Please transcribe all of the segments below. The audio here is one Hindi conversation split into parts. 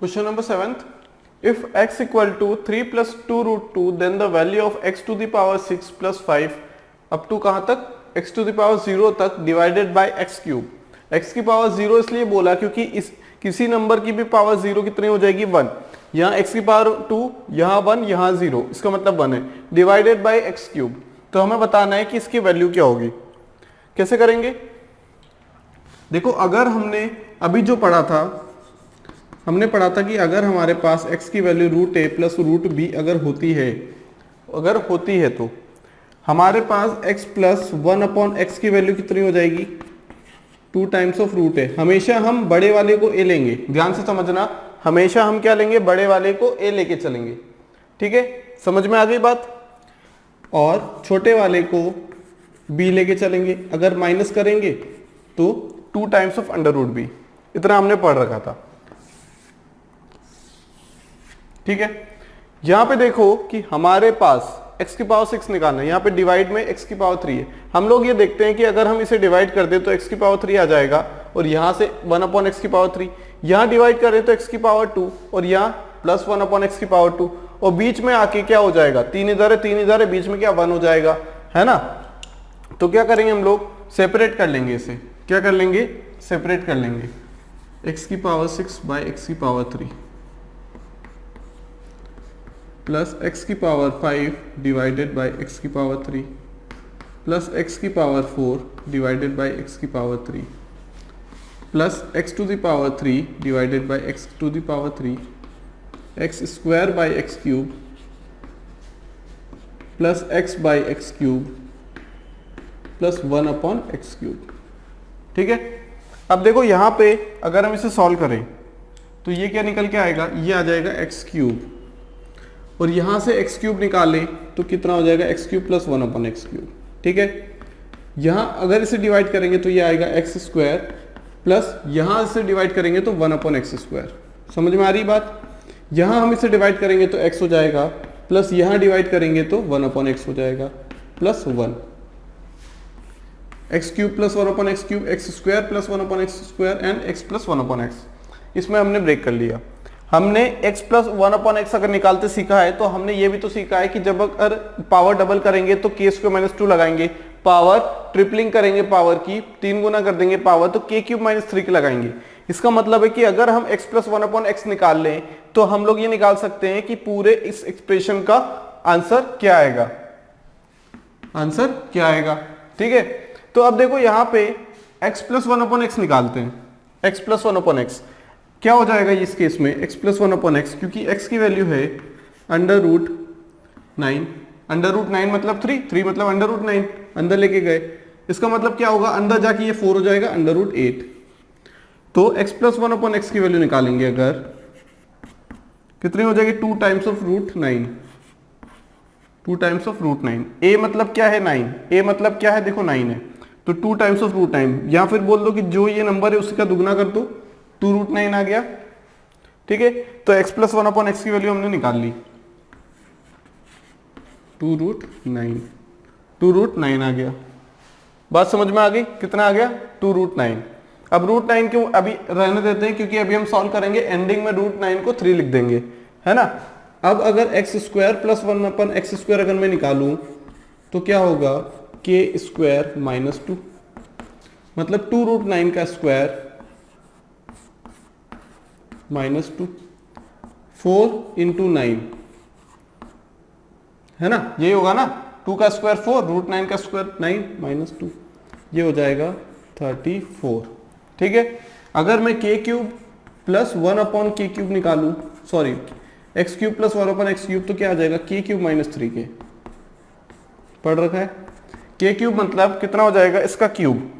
Question number 7th. If x equal to 3 plus 2 root 2, then the value of x to the power 6 plus 5 up to कहाँ तक, x to the power 0 तक divided by x cube. x की पावर 0 इसलिए बोला क्योंकि इस किसी नंबर की भी पावर 0 कितनी हो जाएगी 1. यहाँ x की पावर 2, यहाँ 1, यहाँ 0, इसका मतलब 1 है, डिवाइडेड बाई एक्स क्यूब. तो हमें बताना है कि इसकी वैल्यू क्या होगी. कैसे करेंगे? देखो, अगर हमने अभी जो पढ़ा था, हमने पढ़ा था कि अगर हमारे पास x की वैल्यू रूट ए प्लस रूट बी अगर होती है तो हमारे पास x प्लस 1 अपॉन एक्स की वैल्यू कितनी हो जाएगी 2 टाइम्स ऑफ रूट ए. हमेशा हम बड़े वाले को a लेंगे, ध्यान से समझना, हमेशा हम क्या लेंगे, बड़े वाले को a लेके चलेंगे. ठीक है, समझ में आ गई बात. और छोटे वाले को b लेके चलेंगे. अगर माइनस करेंगे तो 2 times of under root b. इतना हमने पढ़ रखा था. ठीक है, यहां पे देखो कि हमारे पास x की पावर 6 निकालना है, यहाँ पे डिवाइड में x की पावर 3 है. हम लोग ये देखते हैं कि अगर हम इसे डिवाइड कर दे तो x की पावर 3 आ जाएगा और यहाँ से 1 अपॉन एक्स की पावर 3, यहाँ डिवाइड करें तो x की पावर 2 और यहाँ प्लस 1 अपॉन एक्स की पावर 2, और बीच में आके क्या हो जाएगा, 3 इधर है, बीच में क्या 1 हो जाएगा, है ना. तो क्या करेंगे हम लोग, सेपरेट कर लेंगे इसे. क्या कर लेंगे, सेपरेट कर लेंगे. x की पावर 6 बाई एक्स की पावर 3 प्लस x की पावर 5 डिवाइडेड बाई एक्स की पावर 3 प्लस x की पावर 4 डिवाइडेड बाई एक्स की power 3 plus x to the power 3 divided by x to the power 3 x square by x cube plus x by x cube plus 1 upon x cube. ठीक है, अब देखो यहाँ पे अगर हम इसे सॉल्व करें तो ये क्या निकल के आएगा, ये आ जाएगा एक्स क्यूब, और यहां से एक्स क्यूब निकालें तो कितना हो जाएगा, x cube plus 1 upon x cube. ठीक है, यहां अगर इसे डिवाइड करेंगे तो ये आएगा एक्स स्क्वायर प्लस यहां से डिवाइड करेंगे तो 1 अपॉन एक्स स्क्वायर. समझ में आ रही बात. यहां हम इसे डिवाइड करेंगे तो एक्स हो जाएगा, प्लस यहां डिवाइड करेंगे तो 1 अपॉन एक्स हो जाएगा, plus 1 x cube plus 1 upon x cube, x square plus 1 upon x square and x plus 1 upon x. इसमें हमने ब्रेक कर लिया. हमने x प्लस 1 अपॉन एक्स अगर निकालते सीखा है तो हमने ये भी तो सीखा है कि जब अगर पावर डबल करेंगे तो k स्क्वायर माइनस 2 लगाएंगे, पावर ट्रिपलिंग करेंगे, पावर की 3 गुना कर देंगे पावर, तो k क्यूब माइनस 3 के लगाएंगे. इसका मतलब है कि अगर हम x प्लस 1 अपॉन एक्स निकाल लें तो हम लोग ये निकाल सकते हैं कि पूरे इस एक्सप्रेशन का आंसर क्या आएगा, आंसर क्या आएगा. ठीक है, तो अब देखो यहाँ पे x प्लस 1 अपॉन एक्स निकालते हैं. x प्लस 1 अपॉन एक्स क्या हो जाएगा इस केस में, x प्लस 1 अपॉन एक्स, क्योंकि x की वैल्यू है अंडर रूट 9. अंडर रूट 9 मतलब 3 मतलब अंडर रूट 9, अंदर लेके गए. इसका मतलब क्या होगा, अंदर जाके ये 4 हो जाएगा, अंडर रूट 8. तो x प्लस 1 अपॉन एक्स की वैल्यू निकालेंगे अगर, कितनी हो जाएगी, 2 times of root 9. 2 times of root 9. a मतलब क्या है 9, a मतलब क्या है, देखो 9 है, तो 2 टाइम्स ऑफ रूट 9, या फिर बोल दो कि जो ये नंबर है उसका दुगना कर दो, 2 रूट 9 आ गया. ठीक है, तो x प्लस 1 अपॉन एक्स की वैल्यू हमने निकाल ली, 2 रूट 9 आ गया. बात समझ में आ गई, कितना आ गया, 2 रूट 9. अब रूट 9 क्यों अभी रहने देते हैं, क्योंकि अभी हम सॉल्व करेंगे, एंडिंग में रूट 9 को 3 लिख देंगे, है ना. अब अगर x square plus 1 upon x square अगर मैं निकालूं तो क्या होगा, के स्क्वायर माइनस 2, मतलब 2 रूट 9 का स्क्वायर माइनस 2, 4 इंटू 9, है ना, ये होगा ना, 2 का स्क्वायर 4, रूट 9 का स्क्वायर 9 माइनस 2, ये हो जाएगा 34. ठीक है, अगर मैं k cube plus 1 upon k cube निकालूं, sorry x cube plus 1 upon x cube, तो क्या आ जाएगा, k क्यूब माइनस 3k. पढ़ रखा है. k क्यूब मतलब कितना हो जाएगा, इसका क्यूब,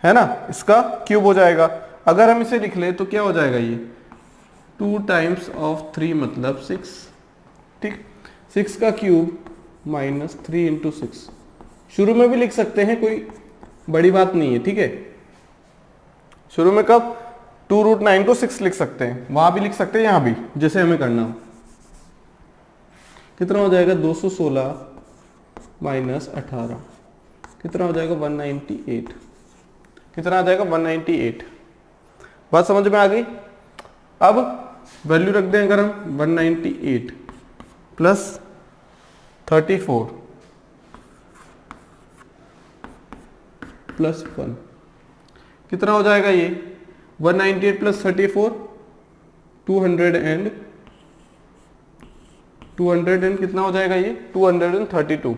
है ना, इसका क्यूब हो जाएगा. अगर हम इसे लिख ले तो क्या हो जाएगा, ये 2 टाइम्स ऑफ 3 मतलब 6. ठीक, 6 का क्यूब माइनस 3 इंटू 6. शुरू में भी लिख सकते हैं, कोई बड़ी बात नहीं है. ठीक है, शुरू में कब, 2 रूट 9 को 6 लिख सकते हैं, वहां भी लिख सकते हैं, यहां भी, जैसे हमें करना हो. कितना हो जाएगा, 216 माइनस 18, कितना हो जाएगा, 198. कितना आ जाएगा, 198. बात समझ में आ गई. अब वैल्यू रख दें अगर हम 198 प्लस 34 प्लस 1 कितना हो जाएगा ये 198 प्लस 34 200 एंड कितना हो जाएगा ये 232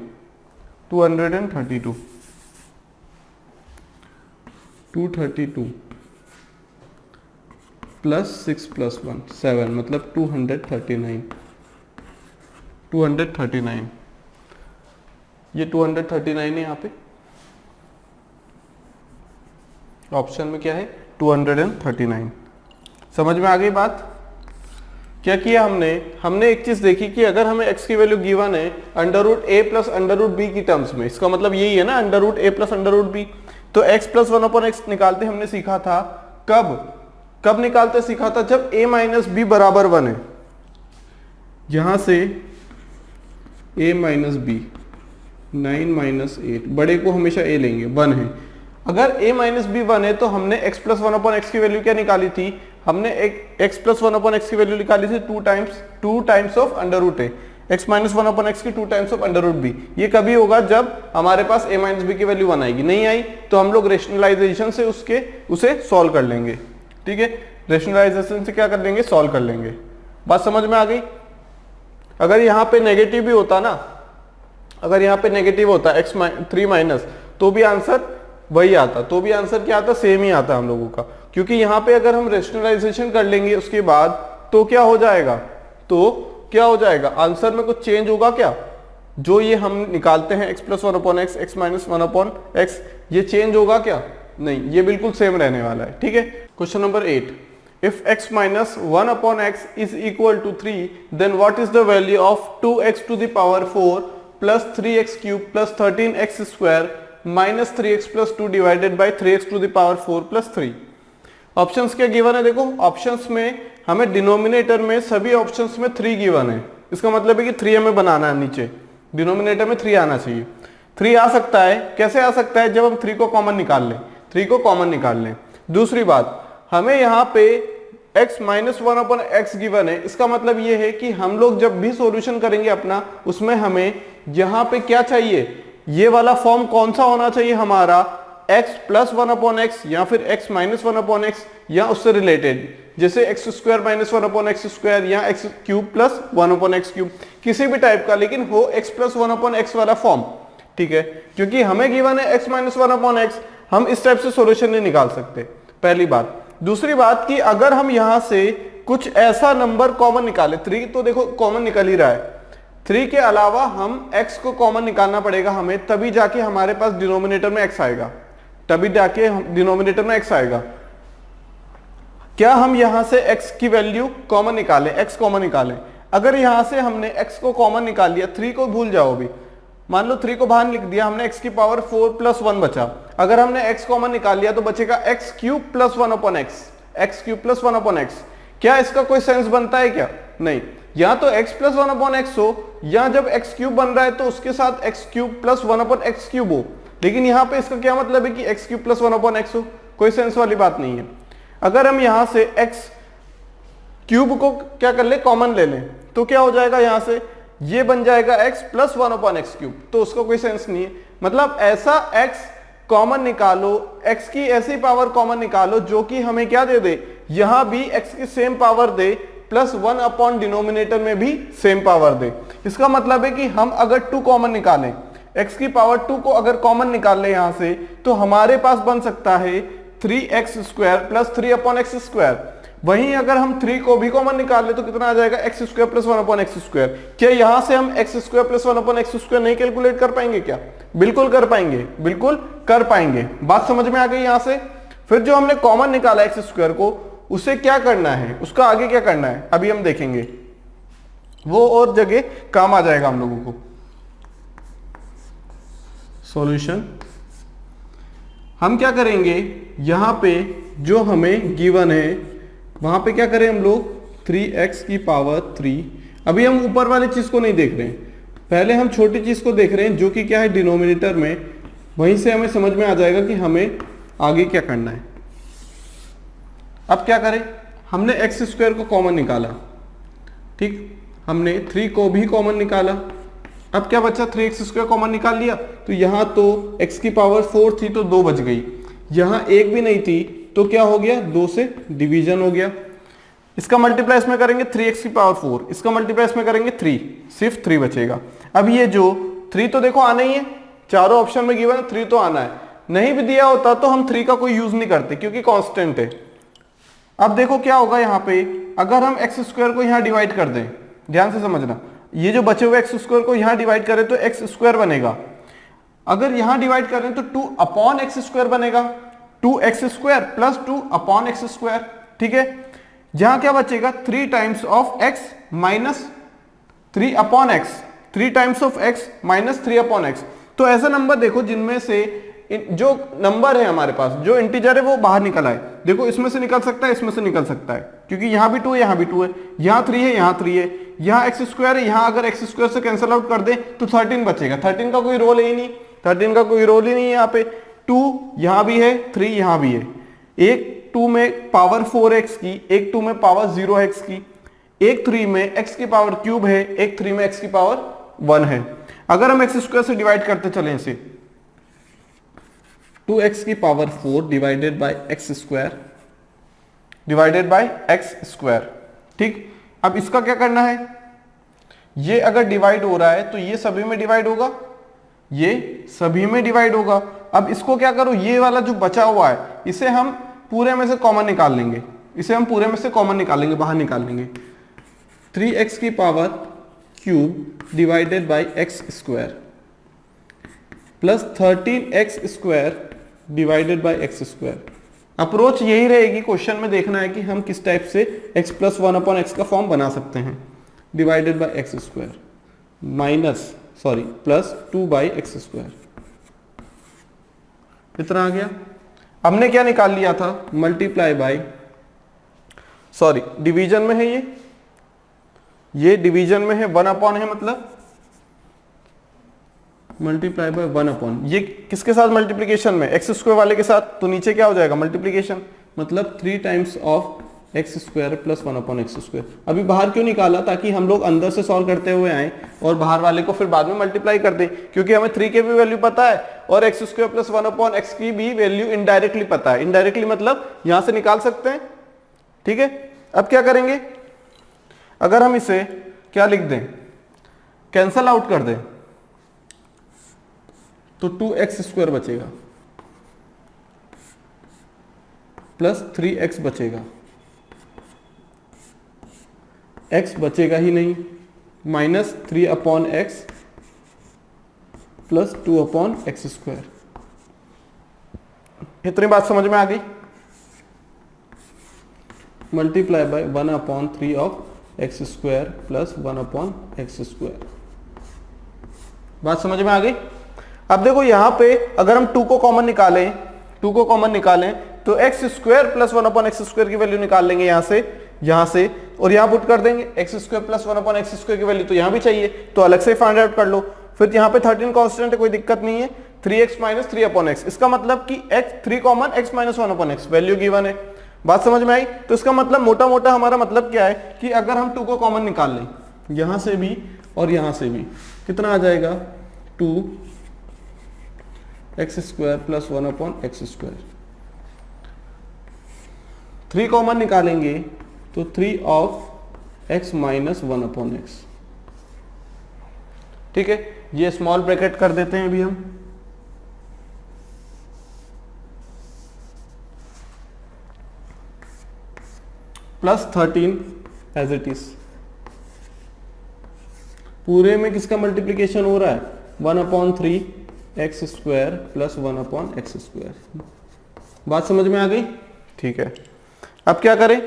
प्लस 6 प्लस 1 7 मतलब 239 ये 239 है यहाँ पे ऑप्शन में क्या है 239। समझ में आ गई बात। क्या किया हमने एक चीज देखी कि अगर हमें x की वैल्यू गिवन है under root a plus under root b की टर्म्स में, इसका मतलब यही है ना under root a plus under root b, तो x प्लस 1/x निकालते हमने सीखा था कब निकालते सीखा था जब a माइनस b बराबर 1 है। यहां से a माइनस बी 9 माइनस 8 बड़े को हमेशा a लेंगे 1 है। अगर a माइनस बी 1 है तो हमने x प्लस 1/x की वैल्यू क्या निकाली थी, हमने x प्लस 1/x की वैल्यू निकाली थी 2 times of under root a, x minus 1/x की 2 times of under root b. ये कभी होगा जब हमारे पास a माइनस बी की वैल्यू 1 आएगी, नहीं आई तो हम लोग रेशनलाइजेशन से उसे सॉल्व कर लेंगे। ठीक है, रेशनलाइजेशन से क्या कर लेंगे, सॉल्व कर लेंगे। बात समझ में आ गई। अगर यहाँ पे नेगेटिव भी होता ना, अगर यहाँ पे नेगेटिव होता x3 माइनस तो भी आंसर वही आता, तो भी आंसर क्या आता, सेम ही आता हम लोगों का, क्योंकि यहाँ पे अगर हम रेशनलाइजेशन कर लेंगे उसके बाद तो क्या हो जाएगा, आंसर में कुछ चेंज होगा क्या, जो ये हम निकालते हैं x plus 1/x x minus 1/x ये चेंज होगा क्या, नहीं, ये बिल्कुल सेम रहने वाला है। ठीक है, question number 8, if x minus 1/x is equal to 3 then what is the value of 2x to the power 4 plus 3x cube plus 13x square minus 3x plus 2 divided by 3x to the power 4 plus 3। Options क्या गिवन है, देखो ऑप्शंस में हमें डिनोमिनेटर में सभी ऑप्शंस में 3 गिवन है, इसका मतलब है कि 3 हमें बनाना है, नीचे डिनोमिनेटर में 3 आना चाहिए। 3 आ सकता है, कैसे आ सकता है, जब हम 3 को कॉमन निकाल लें। दूसरी बात, हमें यहाँ पे x माइनस 1/x गिवन है, इसका मतलब ये है कि हम लोग जब भी सॉल्यूशन करेंगे अपना, उसमें हमें यहाँ पे क्या चाहिए, ये वाला फॉर्म कौन सा होना चाहिए हमारा, x प्लस 1/x या फिर x माइनस 1/x या उससे रिलेटेड, जैसे x square minus 1/x square या x cube plus 1/x cube, किसी भी टाइप का, लेकिन हो x प्लस 1/x वाला फॉर्म। ठीक है, क्योंकि हमें गिवन है x माइनस 1/x, हम इस टाइप से सॉल्यूशन नहीं निकाल सकते, पहली बात। दूसरी बात कि अगर हम यहां से कुछ ऐसा नंबर कॉमन निकाले, 3 तो देखो कॉमन निकल ही रहा है, 3 के अलावा हम x को कॉमन निकालना पड़ेगा हमें, तभी जाके हमारे पास डिनोमिनेटर में x आएगा, क्या हम यहां से x की वैल्यू कॉमन निकालें, x कॉमन निकालें। अगर यहां से हमने x को कॉमन निकाल लिया, 3 को भूल जाओ अभी, मान लो 3 को बाहर लिख दिया हमने, x की पावर 4 प्लस 1 बचा। अगर हमने x कॉमन निकाल लिया तो बचेगा x क्यूब प्लस 1/x। क्या इसका कोई सेंस बनता है क्या, नहीं, या तो x प्लस 1/x हो, या जब x क्यूब बन रहा है तो उसके साथ x cube plus 1/x cube हो, लेकिन यहाँ पे इसका क्या मतलब है कि x क्यूब प्लस 1/x हो, कोई सेंस वाली बात नहीं है। अगर हम यहाँ से x क्यूब को क्या कर ले, कॉमन ले लें, तो क्या हो जाएगा, यहाँ से ये बन जाएगा x प्लस 1/x क्यूब, तो उसका कोई सेंस नहीं है। मतलब ऐसा x कॉमन निकालो, x की ऐसी पावर कॉमन निकालो जो कि हमें क्या दे दे, यहां भी x की सेम पावर दे, प्लस 1 अपॉन डिनोमिनेटर में भी सेम पावर दे। इसका मतलब है कि हम अगर 2 कॉमन निकालें, x की पावर 2 को अगर कॉमन निकाल ले यहां से, तो हमारे पास बन सकता है 3x square plus 3/x square. वहीं अगर हम 3 को भी कॉमन निकाल ले तो कितना आ जाएगा, x square plus 1/x square. क्या यहां से हम x square plus 1/x square नहीं कैलकुलेट कर पाएंगे क्या, बिल्कुल कर पाएंगे, बात समझ में आ गई। यहां से फिर जो हमने कॉमन निकाला x स्क्वायर को, उसे क्या करना है, उसका आगे क्या करना है अभी हम देखेंगे, वो और जगह काम आ जाएगा हम लोगों को। सॉल्यूशन हम क्या करेंगे, यहां पे जो हमें गिवन है वहां पे क्या करें हम लोग, 3x की पावर 3। अभी हम ऊपर वाली चीज को नहीं देख रहे हैं, पहले हम छोटी चीज को देख रहे हैं जो कि क्या है डिनोमिनेटर में, वहीं से हमें समझ में आ जाएगा कि हमें आगे क्या करना है। अब क्या करें, हमने एक्स स्क्वायर को कॉमन निकाला, ठीक, हमने 3 को भी कॉमन निकाला। अब क्या बचा, 3x स्क्वायर कॉमन निकाल लिया, तो यहाँ तो x की पावर 4 थी तो 2 बच गई, यहाँ 1 भी नहीं थी तो क्या हो गया, 2 से डिवीजन हो गया। इसका मल्टीप्लाई इसमें करेंगे 3x की पावर 4, इसका मल्टीप्लाई इसमें करेंगे 3, सिर्फ 3 बचेगा। अब ये जो 3 तो देखो आना ही है, चारों ऑप्शन में गिवन 3 तो आना है, नहीं भी दिया होता तो हम 3 का कोई यूज नहीं करते क्योंकि कांस्टेंट है। अब देखो क्या होगा यहाँ पे, अगर हम एक्स स्क्वायर को यहाँ डिवाइड कर दें, ध्यान से समझना, ये जो बचे हुए एक्स स्क्वायर को यहाँ डिवाइड करें तो एक्स स्क्वायर बनेगा, अगर यहाँ डिवाइड करें तो 2 अपॉन एक्स स्क्वायर बनेगा, 2x square plus 2 upon x square, ठीक है। यहां क्या बचेगा, 3 times of x minus 3 upon x, 3 times of x minus 3 upon x. तो ऐसा नंबर देखो जिनमें से जो नंबर है हमारे पास, जो इंटीजर है वो बाहर निकल आए। देखो इसमें से निकल सकता है, इसमें से निकल सकता है, क्योंकि यहां भी 2 है, यहां भी 2 है, यहां 3 है, यहां 3 है, यहां एक्स स्क्वायर है, यहां अगर एक्स स्क्वायर से कैंसिल आउट कर दे तो 13 बचेगा। 13 का कोई रोल ही नहीं, 13 का कोई रोल ही नहीं है। यहाँ पे 2 यहां भी है, 3 यहां भी है, एक 2 में पावर 4x की, एक 2 में पावर 0x की, एक 3 में x की पावर क्यूब है, एक 3 में x की पावर 1 है। अगर हम एक्स स्क्वायर से डिवाइड करते चले इसे, 2x की power 4 divided by x square divided by x square, ठीक। अब इसका क्या करना है, ये अगर डिवाइड हो रहा है तो ये सभी में डिवाइड होगा, ये सभी में डिवाइड होगा। अब इसको क्या करो, ये वाला जो बचा हुआ है इसे हम पूरे में से कॉमन निकाल लेंगे, इसे हम पूरे में से कॉमन निकाल लेंगे, बाहर निकाल लेंगे। 3x की power cube divided by x square plus 13x square divided by x square. Approach यही रहेगी, क्वेश्चन में देखना है कि हम किस टाइप से x प्लस 1 अपॉन एक्स का फॉर्म बना सकते हैं। Divided by x square minus plus 2 by x square, इतना आ गया। हमने क्या निकाल लिया था, मल्टीप्लाई बाय, डिवीजन में है, ये डिवीजन में है, 1 अपॉन है, मतलब मल्टीप्लाई बाय 1 अपॉन, ये किसके साथ मल्टीप्लीकेशन में, एक्स स्क्वायर वाले के साथ, तो नीचे क्या हो जाएगा मल्टीप्लीकेशन, मतलब 3 times of x square plus 1 upon x square. अभी बाहर क्यों निकाला, ताकि हम लोग अंदर से सॉल्व करते हुए आए और बाहर वाले को फिर बाद में मल्टीप्लाई कर दें, क्योंकि हमें 3 के भी वैल्यू पता है और x square plus 1 upon x की भी वैल्यू इनडायरेक्टली पता है। इनडायरेक्टली मतलब यहां से निकाल सकते हैं, ठीक है। अब क्या करेंगे, अगर हम इसे क्या लिख दें, कैंसल आउट कर दें, तो 2x स्क्वायर बचेगा प्लस 3x बचेगा, x बचेगा ही नहीं, minus 3 upon x plus 2 upon x square. इतनी बात समझ में आ गई। Multiply by 1 upon 3 of x square plus 1 upon x square. बात समझ में आ गई। अब देखो यहां पे अगर हम 2 को कॉमन निकालें, 2 को कॉमन निकालें तो x square plus 1 upon x square की वैल्यू निकाल लेंगे यहां से और यहां पुट कर देंगे x square plus 1 upon x square की वैल्यू, तो यहां भी चाहिए तो अलग से फाइंड आउट कर लो। फिर यहां पे 13 कांस्टेंट है, कोई दिक्कत नहीं है, 3x माइनस 3 अपॉन एक्स, इसका मतलब कि x 3 common x minus 1 upon x, value given है। बात समझ में आई। तो इसका मतलब मोटा मोटा हमारा मतलब क्या है कि अगर हम 2 को कॉमन निकाल लें यहां से भी और यहां से भी, कितना आ जाएगा 2x square plus 1 upon x square. 3 common निकालेंगे तो 3 of x minus 1 upon x, ठीक है। ये स्मॉल ब्रैकेट कर देते हैं अभी हम, प्लस 13 एज इट इज। पूरे में किसका मल्टीप्लीकेशन हो रहा है, 1 upon 3 x square plus 1 upon x square. बात समझ में आ गई, ठीक है। अब क्या करें,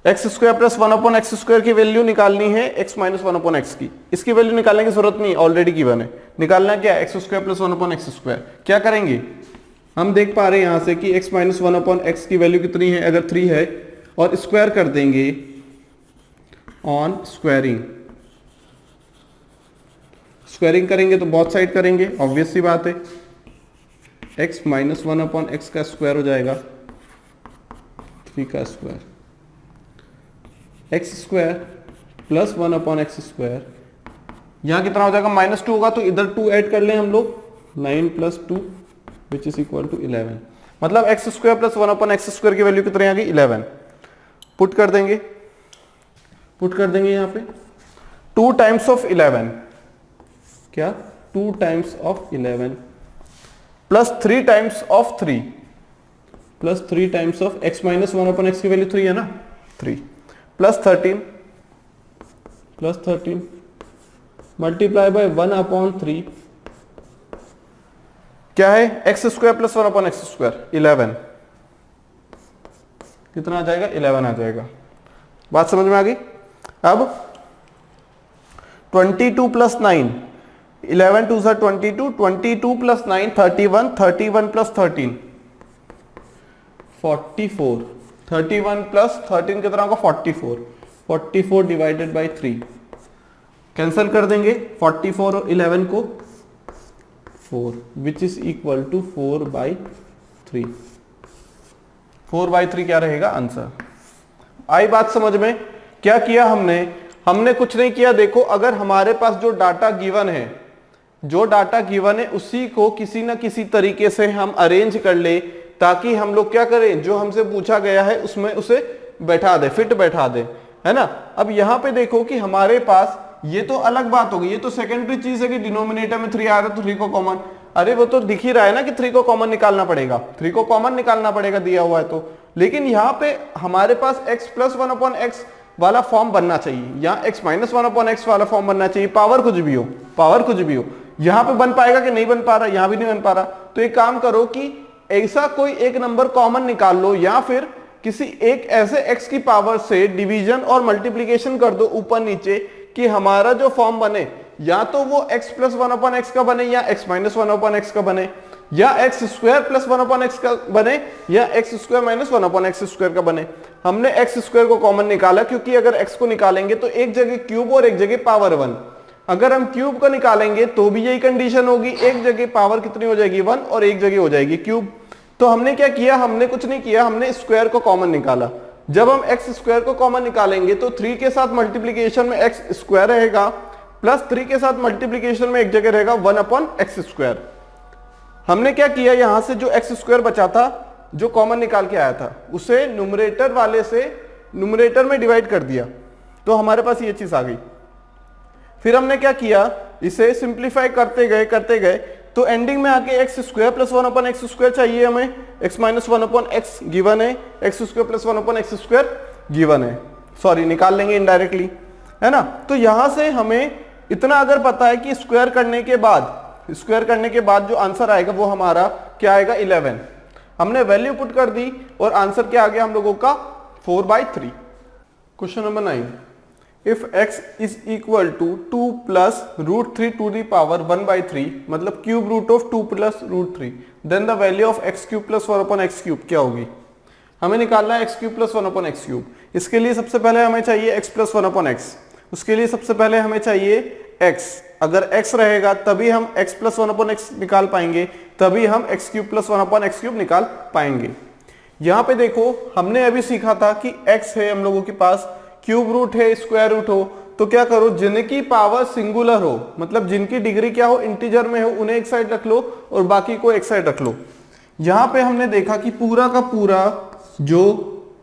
x square plus 1 upon x square की वैल्यू निकालनी है x माइनस 1 अपॉन एक्स की। इसकी वैल्यू निकालने की जरूरत नहीं, ऑलरेडी गिवन है। निकालना क्या है, x square plus 1 upon x square. क्या करेंगे, हम देख पा रहे हैं यहां से कि x माइनस 1 अपॉन एक्स की वैल्यू कितनी है, अगर 3 है, और स्क्वायर कर देंगे ऑन स्क्वायरिंग। स्क्वायरिंग करेंगे तो बहुत साइड करेंगे, ऑब्वियस सी बात है। x माइनस 1 अपॉन एक्स का स्क्वायर हो जाएगा 3 का square, x square plus 1 upon x square, यहाँ कितना हो जाएगा -2 होगा तो इधर 2 ऐड कर लें हम लोग, 9 plus 2 which is equal to 11। मतलब x square plus 1 upon x square की वैल्यू कितनी आ गई 11। पुट कर देंगे यहाँ पे 2 टाइम्स ऑफ 11, क्या 2 times of 11 plus 3 times of 3 plus 3 times of x minus 1 upon x की वैल्यू 3 है ना, 3 प्लस 13 मल्टीप्लाई बाय 1 अपॉन 3 क्या है x square plus 1 upon x square 11, कितना आ जाएगा 11 आ जाएगा। बात समझ में आ गई। अब 22 प्लस 9, 11 2 22, 22 प्लस 9 31, 31 प्लस 13 44, 31 प्लस 13 कितना होगा 44, 44 डिवाइडेड बाई 3, कैंसिल कर देंगे 44 और 11 को 4 विच इज इक्वल टू 4/3। 4/3 क्या रहेगा आंसर। आई बात समझ में। क्या किया हमने कुछ नहीं किया। देखो अगर हमारे पास जो डाटा गिवन है उसी को किसी ना किसी तरीके से हम अरेंज कर ले ताकि हम लोग क्या करें, जो हमसे पूछा गया है उसमें उसे बैठा दे, फिट बैठा दे, है ना। अब यहां पे देखो कि हमारे पास ये तो अलग बात होगी, ये तो सेकेंडरी चीज है कि डिनोमिनेटर में 3 आ रहा है तो 3 को कॉमन, अरे वो तो दिख ही रहा है ना कि 3 को कॉमन निकालना पड़ेगा, 3 को कॉमन निकालना पड़ेगा दिया हुआ है तो। लेकिन यहाँ पे हमारे पास x प्लस 1 अपॉन एक्स वाला फॉर्म बनना चाहिए, यहाँ x माइनस 1 अपॉन एक्स वाला फॉर्म बनना चाहिए, पावर कुछ भी हो। यहाँ पे बन पाएगा कि नहीं बन पा रहा, यहाँ भी नहीं बन पा रहा। तो एक काम करो कि ऐसा कोई एक नंबर कॉमन निकाल लो या फिर किसी एक ऐसे x की पावर से डिवीजन और मल्टीप्लीकेशन कर दो ऊपर नीचे कि हमारा जो फॉर्म बने या तो वो x प्लस 1 अपॉन एक्स का बने या x माइनस 1 अपॉन एक्स का बने या x square plus 1 upon x का बने या x square minus 1 upon x square का बने। हमने x स्क्वायर को कॉमन निकाला क्योंकि अगर x को निकालेंगे तो एक जगह क्यूब और एक जगह पावर 1, अगर हम क्यूब को निकालेंगे तो भी यही कंडीशन होगी, एक जगह पावर कितनी हो जाएगी 1 और एक जगह हो जाएगी क्यूब। तो हमने क्या किया, हमने कुछ नहीं किया, हमने स्क्वायर को कॉमन निकाला। जब हम x स्क्वायर को कॉमन निकालेंगे तो 3 के साथ मल्टीप्लीकेशन में x स्क्वायर रहेगा प्लस 3 के साथ मल्टीप्लीकेशन में एक जगह रहेगा 1 अपॉन एक्स स्क्वायर। हमने क्या किया, यहां से जो एक्स स्क्वायर बचा था जो कॉमन निकाल के आया था उसे न्यूमरेटर वाले से न्यूमरेटर में डिवाइड कर दिया तो हमारे पास ये चीज आ गई। फिर हमने क्या किया, इसे सिंप्लीफाई करते गए तो एंडिंग में आके x square plus 1 upon x square चाहिए हमें, x minus 1 upon x given है, x square plus 1 upon x square given है, सॉरी निकाल लेंगे इनडायरेक्टली, है ना। तो यहां से हमें इतना अगर पता है कि स्क्वायर करने के बाद जो आंसर आएगा वो हमारा क्या आएगा 11। हमने वैल्यू पुट कर दी और आंसर क्या आ गया हम लोगों का 4/3। Question number 9, if x is equal to 2 plus √3 to the power 1/3 मतलब cube root of 2 plus √3 then the value of x cube plus 1 upon x cube क्या होगी। हमें निकालना है x cube plus 1 upon x cube. इसके लिए सबसे पहले हमें चाहिए x प्लस 1 अपॉन एक्स, उसके लिए सबसे पहले हमें चाहिए x। अगर x रहेगा तभी हम x प्लस 1 अपॉन एक्स निकाल पाएंगे, तभी हम x cube plus 1 upon x cube निकाल पाएंगे। यहां पे देखो हमने अभी सीखा था कि x है हम लोगों के पास, क्यूब रूट है, स्क्वायर रूट हो, तो क्या करो जिनकी पावर सिंगुलर हो मतलब जिनकी डिग्री क्या हो इंटीजर में हो उन्हें एक साइड रख लो और बाकी को एक साइड रख लो। यहां पे हमने देखा कि पूरा का पूरा जो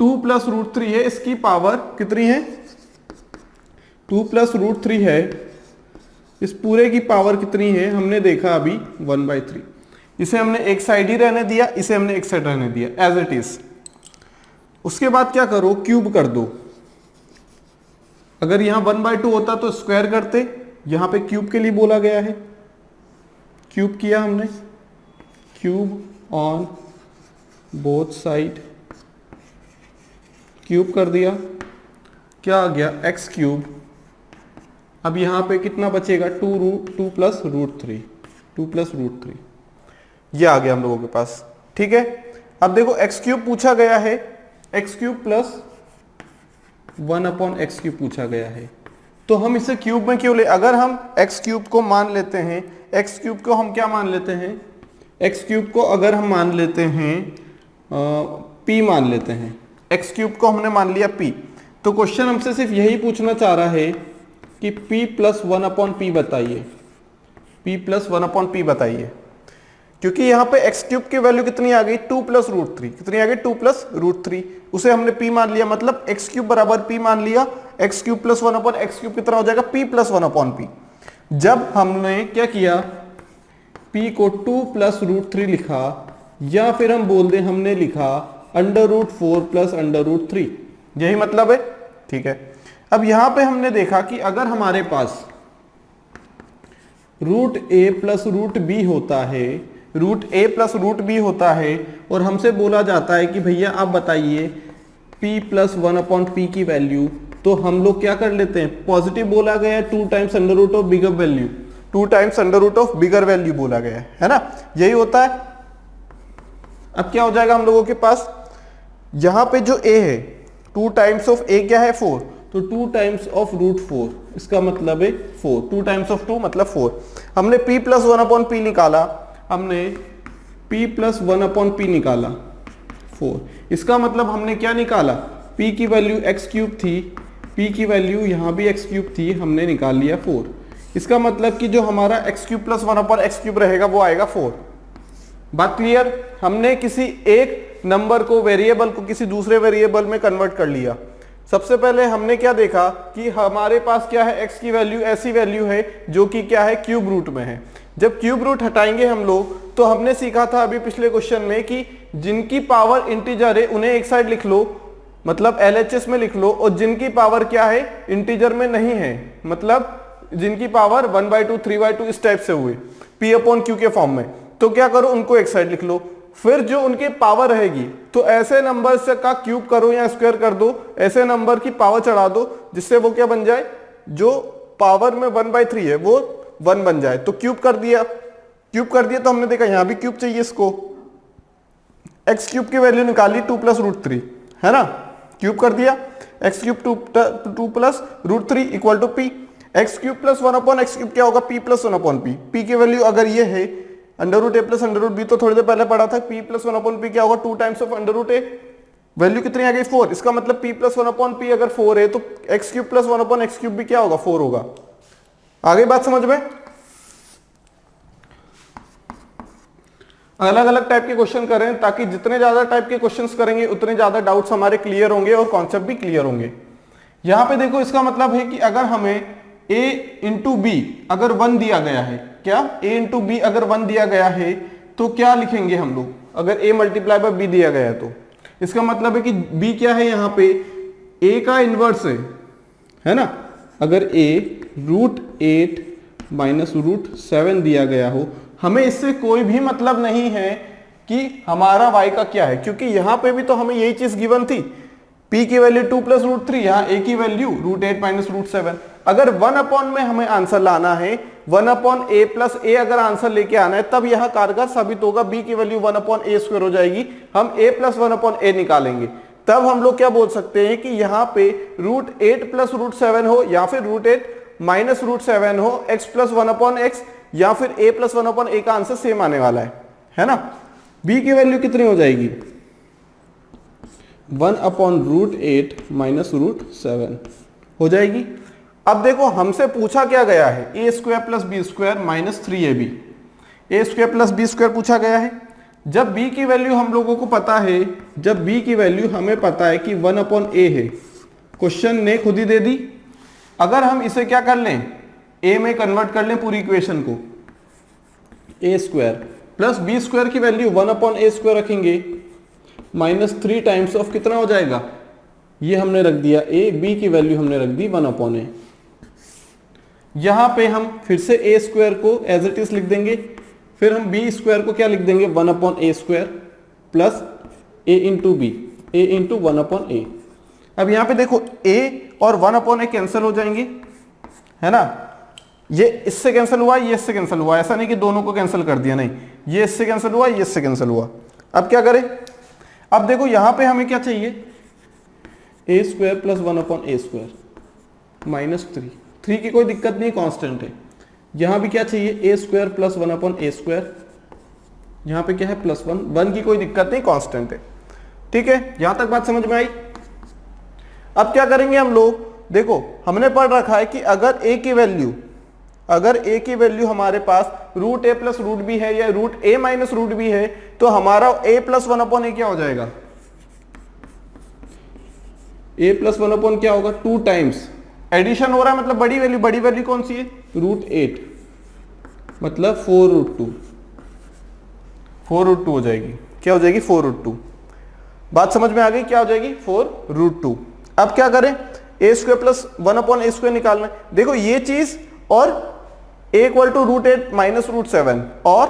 2 प्लस √3 है इसकी पावर कितनी है, 2 प्लस √3 है, इस पूरे की पावर कितनी है हमने देखा अभी 1/3। इसे हमने एक साइड ही रहने दिया, इसे हमने एक साइड रहने दिया एज इट इज। उसके बाद क्या करो क्यूब कर दो। अगर यहां 1/2 होता तो स्क्वायर करते, यहां पे क्यूब के लिए बोला गया है, क्यूब किया हमने, cube on both side, cube कर दिया, क्या आ गया x क्यूब। अब यहां पे कितना बचेगा 2 प्लस √3 ये आ गया हम लोगों के पास, ठीक है। अब देखो x क्यूब पूछा गया है, x cube plus 1 upon x cube पूछा गया है, तो हम इसे क्यूब में क्यों ले, अगर हम x क्यूब को मान लेते हैं, x क्यूब को हम क्या मान लेते हैं, x क्यूब को अगर हम मान लेते हैं p मान लेते हैं, एक्स क्यूब को हमने मान लिया p। तो क्वेश्चन हमसे सिर्फ यही पूछना चाह रहा है कि p प्लस 1/p बताइए, p प्लस 1/p बताइए, क्योंकि यहाँ पे एक्स क्यूब की वैल्यू कितनी आ गई 2 प्लस रूट थ्री, कितनी आ गई 2 प्लस रूट थ्री, उसे हमने p मान लिया, मतलब एक्स क्यूब बराबर p मान लिया, x cube plus 1/x cube कितना हो जाएगा p प्लस 1/p। जब हमने क्या किया p को 2 प्लस रूट थ्री लिखा, या फिर हम बोल दें हमने लिखा under root 4 plus under root three, यही मतलब है, ठीक है। अब यहां पे हमने देखा कि अगर हमारे पास root a plus root b होता है, root a plus root b होता है, और हमसे बोला जाता है कि भैया आप बताइए p प्लस 1/p की वैल्यू, तो हम लोग क्या कर लेते हैं, पॉजिटिव बोला गया है 2 times under root of bigger value, 2 times under root of bigger value बोला गया है ना, यही होता है। अब क्या हो जाएगा हम लोगों के पास, यहां पे जो a है 2 टाइम्स ऑफ a क्या है 4, तो 2 टाइम्स ऑफ रूट 4, इसका मतलब है 4, 2 टाइम्स ऑफ 2 मतलब 4। हमने p प्लस 1/p निकाला, हमने p प्लस 1/p निकाला 4, इसका मतलब हमने क्या निकाला, p की वैल्यू x क्यूब थी, p की वैल्यू यहाँ भी x क्यूब थी, हमने निकाल लिया 4। इसका मतलब कि जो हमारा x cube plus 1/x cube रहेगा वो आएगा 4। बात क्लियर। हमने किसी एक नंबर को, वेरिएबल को किसी दूसरे वेरिएबल में कन्वर्ट कर लिया। सबसे पहले हमने क्या देखा कि हमारे पास क्या है, x की वैल्यू ऐसी वैल्यू है जो कि क्या है, क्यूब रूट में है। जब क्यूब रूट हटाएंगे हम लोग, तो हमने सीखा था अभी पिछले क्वेश्चन में कि जिनकी पावर इंटीजर है उन्हें एक साइड लिख लो, मतलब LHS में लिख लो, और जिनकी पावर क्या है, इंटीजर में नहीं है, मतलब जिनकी पावर 1/2 3/2 इस टाइप से हुई p/q के फॉर्म में, तो क्या करो, उनको एक साइड लिख लो। फिर जो उनकी पावर रहेगी, तो ऐसे नंबर से का क्यूब करो या स्क्वायर कर दो, ऐसे नंबर की पावर चढ़ा दो, जिससे वो क्या बन जाए, जो पावर में 1/3 है वो 1 बन जाए। तो क्यूब कर दिया, क्यूब कर दिया, तो हमने देखा यहां भी क्यूब चाहिए इसको, एक्स क्यूब की वैल्यू निकाली 2 प्लस रूट थ्री, है ना, क्यूब कर दिया, x cube 2 plus root three equal to p, x cube plus 1/x cube क्या होगा, p प्लस 1/p। p की वैल्यू अगर ये है under root a plus under root b, तो थोड़ी देर पहले पढ़ा था p प्लस 1/p क्या होगा, 2 times of under root a, value कितनी आ गई 4। इसका मतलब p प्लस 1/p अगर 4 है तो x cube plus 1/x cube भी क्या होगा, 4 होगा। आगे बात समझ में। अलग अलग टाइप के क्वेश्चन करें, ताकि जितने ज्यादा टाइप के क्वेश्चंस करेंगे उतने ज्यादा डाउट्स हमारे क्लियर होंगे और कॉन्सेप्ट भी क्लियर होंगे। यहां पे देखो, इसका मतलब है कि अगर हमें a इंटू बी अगर 1 दिया गया है, क्या a इंटू बी अगर 1 दिया गया है, तो क्या लिखेंगे हम लोग, अगर a मल्टीप्लाई बाय b दिया गया है, तो इसका मतलब है कि b क्या है, यहाँ पे a का इनवर्स है ना। अगर a √8 माइनस √7 दिया गया हो, हमें इससे कोई भी मतलब नहीं है कि हमारा y का क्या है, क्योंकि यहां पे भी तो हमें यही चीज गिवन थी, p की वैल्यू 2 प्लस रूट थ्री, यहाँ a की वैल्यू √8 माइनस √7। अगर 1/, में हमें आंसर लाना है, 1/a प्लस a अगर आंसर लेके आना है, तब यहां कारगर साबित होगा, b की वैल्यू 1/a² हो जाएगी, हम a प्लस 1/a निकालेंगे, तब हम लोग क्या बोल सकते हैं कि यहाँ पे √8 प्लस √7 हो, या फिर √8 माइनस √7 हो, x प्लस 1/x, या फिर a प्लस 1/a का आंसर सेम आने वाला है ना। b की वैल्यू कितनी हो जाएगी, 1/√8 माइनस √7 हो जाएगी। अब देखो, हमसे पूछा क्या गया है, a² plus b² minus 3ab, a² plus b² पूछा गया है। जब b की वैल्यू हम लोगों को पता है, जब b की वैल्यू हमें पता है कि 1/a है, क्वेश्चन ने खुद ही दे दी। अगर हम इसे क्या कर लें, a में कन्वर्ट कर लें पूरी इक्वेशन को, a² प्लस b² की वैल्यू 1/a² रखेंगे, माइनस 3 टाइम्स ऑफ कितना हो जाएगा, ये हमने रख दिया a, b की वैल्यू हमने रख दी 1/a। यहां पे हम फिर से a² को एज इट इज लिख देंगे, फिर हम b² को क्या लिख देंगे, 1/a² plus a into b, a into 1/a। अब यहां पे देखो a और 1/a कैंसिल हो जाएंगे, है ना, ये इससे कैंसिल हुआ, ये इससे कैंसिल हुआ, ऐसा नहीं कि दोनों को कैंसिल कर दिया, नहीं, ये इससे कैंसिल हुआ, ये इससे कैंसिल हुआ। अब क्या करें, अब देखो यहां पे हमें क्या चाहिए, a² प्लस 1/a² माइनस 3 की कोई दिक्कत नहीं, कांस्टेंट है। यहां भी क्या चाहिए, a² प्लस 1/a², यहां पे क्या है प्लस 1 की कोई दिक्कत नहीं, कांस्टेंट है। ठीक है, यहां तक बात समझ में आई। अब क्या करेंगे हम लोग, देखो हमने पढ़ रखा है कि अगर a की वैल्यू हमारे पास root a plus root b है या root a minus root b है, तो हमारा a plus one upon a क्या हो जाएगा, a प्लस वन अपॉन क्या होगा, 2 टाइम्स एडिशन हो रहा है, मतलब बड़ी वैल्यू कौन सी है, रूट 8, मतलब 4 रूट 2 हो जाएगी, क्या हो जाएगी 4 रूट 2। बात समझ में आ गई, क्या हो जाएगी 4 रूट 2। अब क्या करें, a square plus one upon a square निकालना है। देखो ये चीज और a equal to root 8 minus root 7 और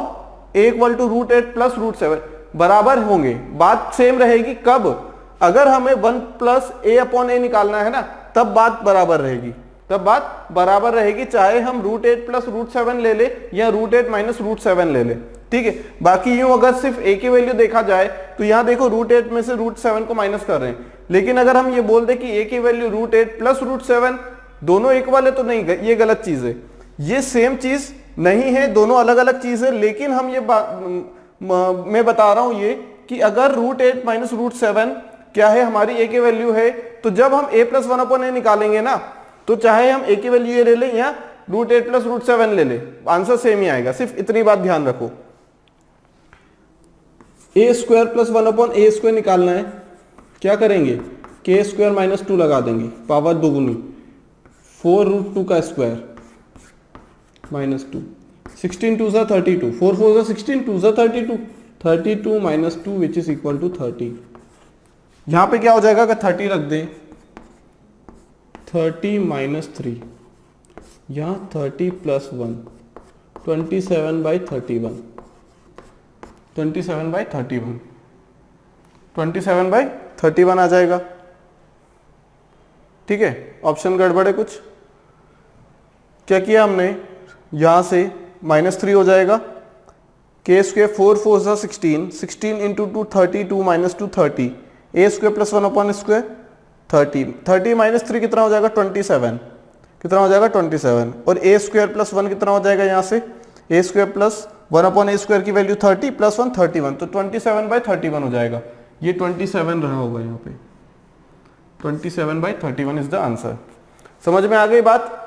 a equal to root 8 plus root 7 बराबर होंगे, बात सेम रहेगी। कब, अगर हमें 1 प्लस ए अपॉन ए निकालना है ना, तब बात बराबर रहेगी, चाहे हम रूट 8 प्लस रूट 7 ले ले या रूट 8 माइनस रूट 7 ले ले, ठीक है। बाकी यूं अगर सिर्फ ए की वैल्यू देखा जाए तो यहां देखो रूट 8 में से रूट 7 को माइनस कर रहे हैं, लेकिन अगर हम ये बोल दे कि ए की वैल्यू रूट 8 प्लस रूट 7 दोनों इक्वल है तो नहीं, ये गलत चीज है, ये सेम चीज नहीं है, दोनों अलग अलग चीज है। लेकिन हम ये मैं बता रहा हूं ये कि अगर रूट 8 माइनस रूट 7 क्या है, हमारी ए की वैल्यू है, तो जब हम a प्लस वन अपॉन ए निकालेंगे ना, तो चाहे हम a की वैल्यू ये ले लें या रूट 8 प्लस रूट 7 ले ले, आंसर सेम ही आएगा। सिर्फ इतनी बात ध्यान रखो, ए square plus one upon a square निकालना है, क्या करेंगे, के स्क्वायर माइनस 2 लगा देंगे, पावर दोगुनी, 4 रूट 2 का स्क्वायर माइनस 2, 16 2 सा 32, 4 4 सा 16, 2 सा 32, 32 minus 2 which is equal to 30। यहां पे क्या हो जाएगा, अगर 30 रख दें, 30 माइनस 3, यहां 30 प्लस 1, 27/31, 27/31, 27/31 आ जाएगा, ठीक है। ऑप्शन गड़बड़ है कुछ, क्या किया हमने, यहां से -3 हो जाएगा, के स्क्वायर 4 4 सा 16, 16 into 2 32 minus 2 30, a square plus one upon square 30, 30 minus 3 कितना हो जाएगा 27, कितना हो जाएगा 27, और ए स्क्वायर प्लस 1 कितना हो जाएगा, यहाँ से ए square plus one upon a square की वैल्यू 30 प्लस 1 31, तो 27/31 हो जाएगा, ये 27 रहा होगा यहाँ पे, 27/31 इज द आंसर। समझ में आ गई बात।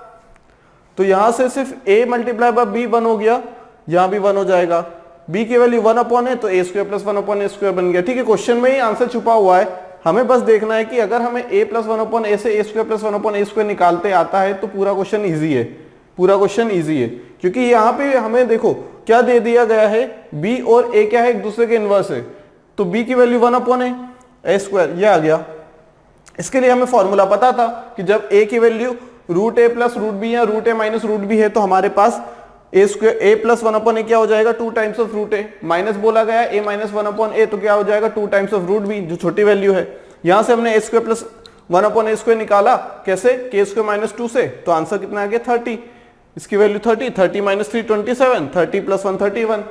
तो यहां से सिर्फ a मल्टीप्लाई बाय b 1 हो गया, यहां भी 1 हो जाएगा, b की वैल्यू 1 अपॉन है तो a square plus 1 upon a square बन गया, ठीक है। क्वेश्चन में ही आंसर छुपा हुआ है, हमें बस देखना है कि अगर हमें a प्लस 1 अपॉन a से a square plus 1 upon a square निकालते आता है तो पूरा क्वेश्चन ईजी है, पूरा क्वेश्चन ईजी है, क्योंकि यहाँ पे हमें देखो क्या दे दिया गया है, b और a क्या है, एक दूसरे के इनवर्स है, तो b की वैल्यू 1 अपॉन है a स्क्वायर, ये आ गया। इसके लिए हमें फॉर्मूला पता था कि जब a की value root a plus root b या root a minus root b है, तो हमारे पास a square a plus 1 upon a क्या हो जाएगा, 2 times of root a, minus बोला गया a माइनस 1 अपॉन a, तो क्या हो जाएगा 2 टाइम्स ऑफ रूट b, जो छोटी वैल्यू है। यहां से हमने a square plus 1 upon a square निकाला, कैसे, k स्क्वायर माइनस 2 से, तो आंसर कितना आ गया 30, इसकी वैल्यू 30, 30 माइनस 3 27, 30 प्लस 1 31।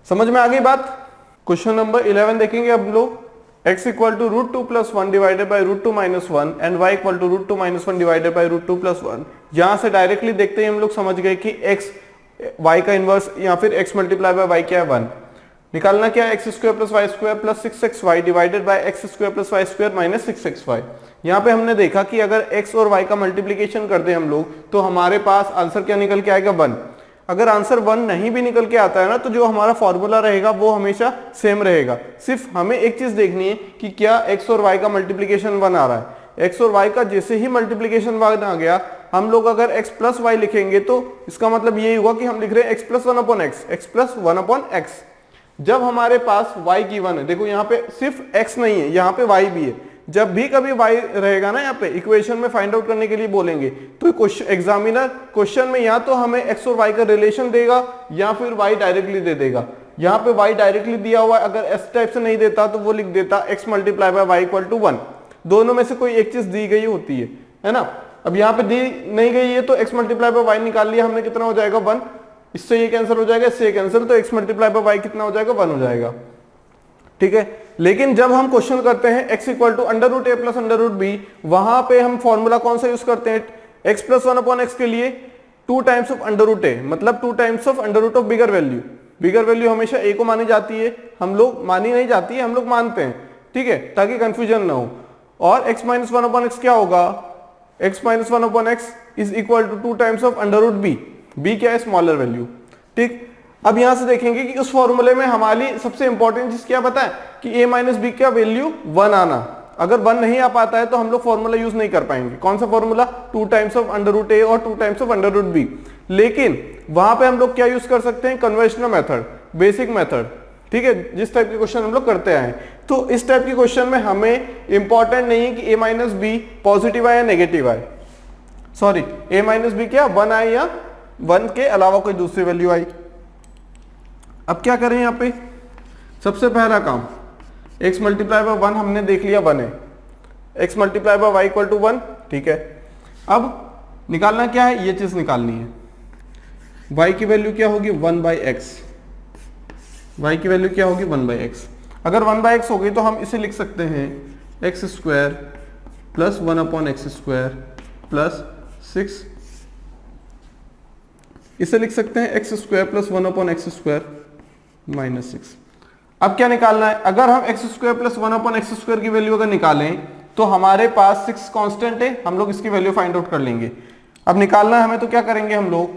समझ में आ गई बात। क्वेश्चन नंबर 11 देखेंगे अब लोग, x equal to root 2 plus 1 divided by root 2 minus 1 and y equal to root 2 minus 1 divided by root 2 plus 1। यहां से डायरेक्टली देखते ही हम लोग समझ गए कि x y का इनवर्स या फिर x मल्टीप्लाई बाय y क्या है 1। निकालना क्या है, x square plus y square plus 6xy divided by x square plus y square minus 6xy। यहाँ पे हमने देखा कि अगर x और y का मल्टीप्लीकेशन कर दे हम लोग तो हमारे पास आंसर क्या निकल के आएगा 1। अगर आंसर 1 नहीं भी निकल के आता है ना, तो जो हमारा फॉर्मूला रहेगा वो हमेशा सेम रहेगा। सिर्फ हमें एक चीज देखनी है कि क्या x और y का मल्टीप्लीकेशन 1 आ रहा है। x और y का जैसे ही मल्टीप्लीकेशन 1 आ गया, हम लोग अगर x प्लस वाई लिखेंगे तो इसका मतलब यही हुआ कि हम लिख रहे हैं x plus 1 upon x, x plus 1 upon x. जब हमारे पास y गिवन है, देखो यहाँ पे सिर्फ x नहीं है, यहाँ पे y भी है। जब भी कभी y रहेगा ना यहाँ पे इक्वेशन में फाइंड आउट करने के लिए बोलेंगे, तो एग्जामिनर क्वेश्चन में या तो हमें x और y का रिलेशन देगा या फिर y डायरेक्टली दे देगा। यहाँ पे y डायरेक्टली दिया हुआ है, अगर s टाइप से नहीं देता तो वो लिख देता x multiply by y equal to 1। दोनों में से कोई एक चीज दी गई होती है ना। अब यहाँ पे दी नहीं गई है तो x मल्टीप्लाई बाय y निकाल लिया हमने, कितना हो जाएगा 1। इससे ये कैंसिल हो जाएगा, इससे ये कैंसिल, तो x मल्टीप्लाई बाय y कितना हो जाएगा 1 हो जाएगा। ठीक है, लेकिन जब हम क्वेश्चन करते हैं x equal to under root A plus under root b, वहां पे हम फॉर्मूला कौन सा यूज करते हैं, x प्लस 1 अपॉन एक्स के लिए 2 times of under root a, मतलब 2 times of under root of bigger value. Bigger value हमेशा a को मानी जाती है, हम लोग मानी नहीं जाती है, हम लोग मानते हैं। ठीक है, ताकि कंफ्यूजन ना हो। और x minus one upon x क्या होगा, x minus one upon x is equal to 2 times of under root b. B क्या है, स्मॉलर वैल्यू। ठीक, अब यहां से देखेंगे कि उस फॉर्मूले में हमारी सबसे इंपॉर्टेंट चीज क्या पता है कि a माइनस बी का वैल्यू 1 आना। अगर 1 नहीं आ पाता है तो हम लोग फॉर्मूला यूज नहीं कर पाएंगे। कौन सा formula, 2 times of under root a और 2 times of under root b. लेकिन वहां पे हम लोग क्या यूज कर सकते हैं, कन्वेंशनल मेथड, बेसिक मेथड। ठीक है, जिस टाइप के क्वेश्चन हम लोग करते आए। तो इस टाइप के क्वेश्चन में हमें इंपॉर्टेंट नहीं है कि a माइनस बी पॉजिटिव आए या नेगेटिव आए, सॉरी a माइनस बी क्या 1 आए या 1 के अलावा कोई दूसरी वैल्यू आई। अब क्या करें यहाँ पे, सबसे पहला काम x मल्टीप्लाई बाय 1 हमने देख लिया 1 है, x multiply by y equal to 1। ठीक है, अब निकालना क्या है, ये चीज निकालनी है। y की वैल्यू क्या होगी 1 बाई एक्स, y की वैल्यू क्या होगी 1 बाई एक्स। अगर 1 बाई एक्स हो गई तो हम इसे लिख सकते हैं x square plus 1 upon x square plus 6, इसे लिख सकते हैं x square plus 1 upon x square minus 6। अब क्या निकालना है, अगर हम x square plus 1 upon x square की वैल्यू अगर निकालें तो हमारे पास 6 कांस्टेंट है, हम लोग इसकी वैल्यू फाइंड आउट कर लेंगे। अब निकालना है हमें तो क्या करेंगे हम लोग,